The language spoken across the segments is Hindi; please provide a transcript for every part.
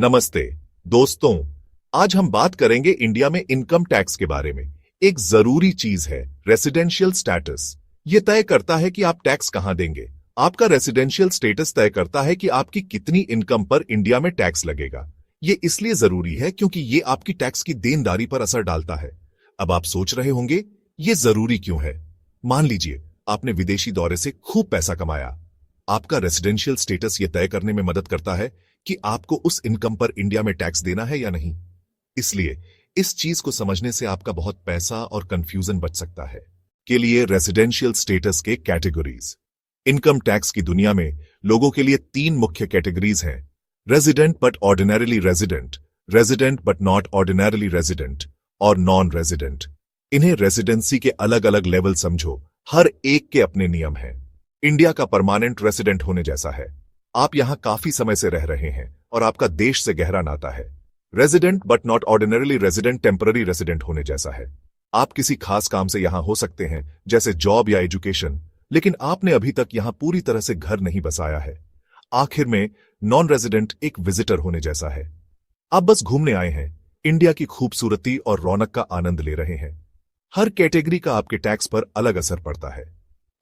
नमस्ते दोस्तों, आज हम बात करेंगे इंडिया में इनकम टैक्स के बारे में। एक जरूरी चीज है रेसिडेंशियल स्टेटस। यह तय करता है कि आप टैक्स कहां देंगे। आपका रेसिडेंशियल स्टेटस तय करता है कि आपकी कितनी इनकम पर इंडिया में टैक्स लगेगा। यह इसलिए जरूरी है क्योंकि यह आपकी टैक्स की देनदारी पर असर डालता है। अब आप सोच रहे होंगे यह जरूरी क्यों है। मान लीजिए आपने विदेशी दौरे से खूब पैसा कमाया। आपका रेसिडेंशियल स्टेटस यह तय करने में मदद करता है कि आपको उस इनकम पर इंडिया में टैक्स देना है या नहीं। इसलिए इस चीज को समझने से आपका बहुत पैसा और कंफ्यूजन बच सकता है। के लिए रेसिडेंशियल स्टेटस के कैटेगरीज। इनकम टैक्स की दुनिया में लोगों के लिए 3 मुख्य कैटेगरीज हैं। Resident but ordinarily resident, resident but not ordinarily resident और नॉन रेजिडेंट। इन्हें रेजिडेंसी के अलग अलग लेवल समझो। हर एक के अपने नियम हैं। इंडिया का परमानेंट रेसिडेंट होने जैसा है। आप यहां काफी समय से रह रहे हैं और आपका देश से गहरा नाता है। Resident but not ordinarily resident temporary resident होने जैसा है। आप किसी खास काम से यहां हो सकते हैं, जैसे जॉब या एजुकेशन, लेकिन आपने अभी तक यहां पूरी तरह से घर नहीं बसाया है। आखिर में नॉन रेजिडेंट एक विजिटर होने जैसा है। आप बस घूमने आए हैं, इंडिया की खूबसूरती और रौनक का आनंद ले रहे हैं। हर कैटेगरी का आपके टैक्स पर अलग असर पड़ता है।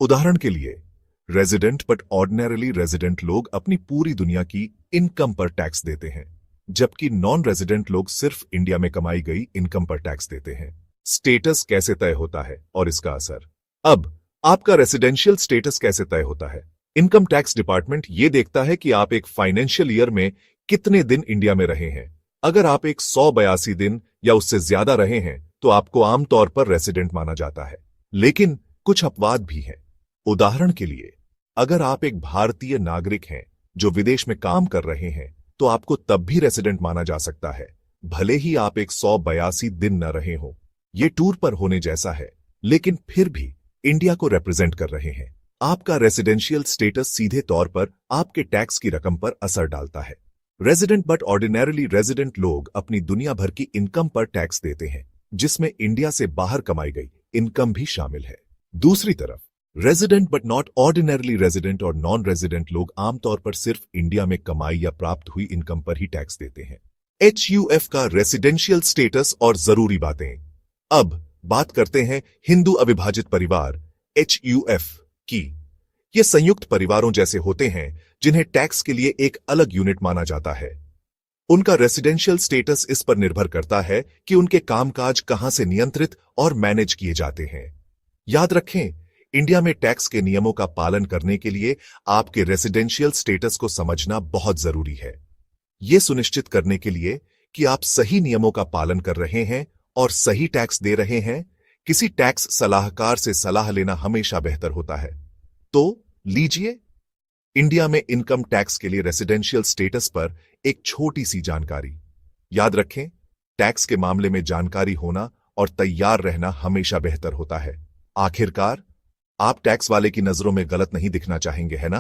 उदाहरण के लिए रेजिडेंट बट ऑर्डिनरीली रेजिडेंट लोग अपनी पूरी दुनिया की इनकम पर टैक्स देते हैं, जबकि नॉन रेजिडेंट लोग सिर्फ इंडिया में कमाई गई इनकम पर टैक्स देते हैं। स्टेटस कैसे तय होता है और इसका असर। अब आपका रेसिडेंशियल स्टेटस कैसे तय होता है। इनकम टैक्स डिपार्टमेंट यह देखता है कि आप एक फाइनेंशियल ईयर में कितने दिन इंडिया में रहे हैं। अगर आप एक 182 दिन या उससे ज्यादा रहे हैं तो आपको आमतौर पर रेसिडेंट माना जाता है, लेकिन कुछ अपवाद भी हैं। उदाहरण के लिए अगर आप एक भारतीय नागरिक हैं जो विदेश में काम कर रहे हैं तो आपको तब भी रेसिडेंट माना जा सकता है, भले ही आप एक 182 दिन न रहे हो। ये टूर पर होने जैसा है, लेकिन फिर भी इंडिया को रिप्रेजेंट कर रहे हैं। आपका रेसिडेंशियल स्टेटस सीधे तौर पर आपके टैक्स की रकम पर असर डालता है। रेजिडेंट बट ऑर्डिनरीली रेजिडेंट लोग अपनी दुनिया भर की इनकम पर टैक्स देते हैं, जिसमें इंडिया से बाहर कमाई गई इनकम भी शामिल है। दूसरी तरफ resident but not ordinarily resident और नॉन रेजिडेंट लोग आमतौर पर सिर्फ इंडिया में कमाई या प्राप्त हुई इनकम पर ही टैक्स देते हैं। HUF का रेसिडेंशियल स्टेटस और जरूरी बातें। अब बात करते हैं हिंदू अविभाजित परिवार HUF की। ये संयुक्त परिवारों जैसे होते हैं जिन्हें टैक्स के लिए एक अलग यूनिट माना जाता है। उनका रेसिडेंशियल स्टेटस इस पर निर्भर करता है कि उनके कामकाज कहां से नियंत्रित और मैनेज किए जाते हैं। याद रखें, इंडिया में टैक्स के नियमों का पालन करने के लिए आपके रेसिडेंशियल स्टेटस को समझना बहुत जरूरी है। यह सुनिश्चित करने के लिए कि आप सही नियमों का पालन कर रहे हैं और सही टैक्स दे रहे हैं, किसी टैक्स सलाहकार से सलाह लेना हमेशा बेहतर होता है। तो लीजिए इंडिया में इनकम टैक्स के लिए रेसिडेंशियल स्टेटस पर एक छोटी सी जानकारी। याद रखें, टैक्स के मामले में जानकारी होना और तैयार रहना हमेशा बेहतर होता है। आखिरकार आप टैक्स वाले की नजरों में गलत नहीं दिखना चाहेंगे, है ना?